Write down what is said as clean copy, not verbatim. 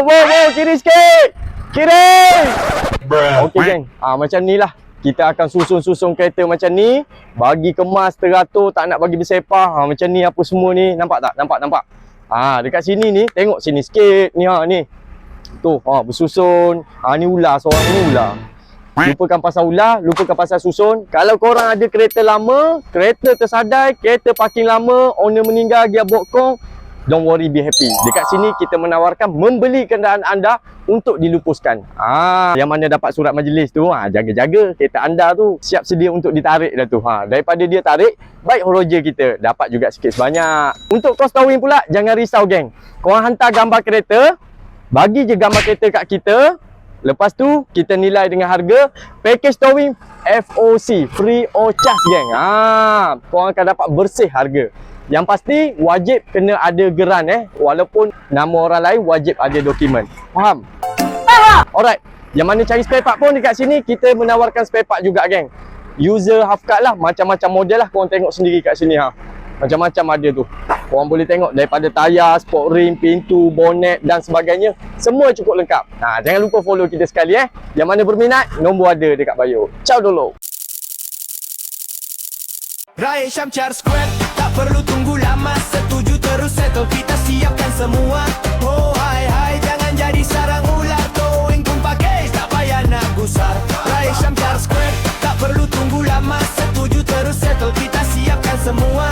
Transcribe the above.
Wow, kiri sikit. Kiri. Okey geng. Macam ni lah. Kita akan susun kereta macam ni. Bagi kemas teratur, tak nak bagi bersepah. Macam ni apa semua ni. Nampak tak? Nampak. Dekat sini ni, tengok sini sikit. Ni ni. Tu, bersusun. Ni ular, seorang ni ular. Lupakan pasal ular, lupakan pasal susun. Kalau korang ada kereta lama, kereta tersadai, kereta parking lama, owner meninggal, gearbox kong, don't worry, be happy. Dekat sini kita menawarkan membeli kenderaan anda untuk dilupuskan. Yang mana dapat surat majlis tu, jaga-jaga kereta anda tu siap sedia untuk ditarik dah tu. Daripada dia tarik, baik horoja kita dapat juga sikit sebanyak. Untuk kos towing pula, jangan risau geng. Korang hantar gambar kereta, bagi je gambar kereta kat kita. Lepas tu kita nilai dengan harga. Package towing FOC, free of charge geng. Korang akan dapat bersih harga. Yang pasti wajib kena ada geran walaupun nama orang lain wajib ada dokumen. Faham? Alright. Yang mana cari spare part pun dekat sini kita menawarkan spare part juga geng. User half cut lah, macam-macam model lah, korang tengok sendiri kat sini Macam-macam ada tu. Korang boleh tengok daripada tayar, sport rim, pintu, bonet dan sebagainya. Semua cukup lengkap. Jangan lupa follow kita sekali Yang mana berminat, nombor ada dekat bio. Ciao dulu. Rai Syamcar Square, tak perlu tunggu lama. Setuju terus settle, kita siapkan semua. Oh hai, jangan jadi sarang ular. Towing pun package, tak payah nak gusar. Rai Syamcar Square, tak perlu tunggu lama. Setuju terus settle, kita siapkan semua.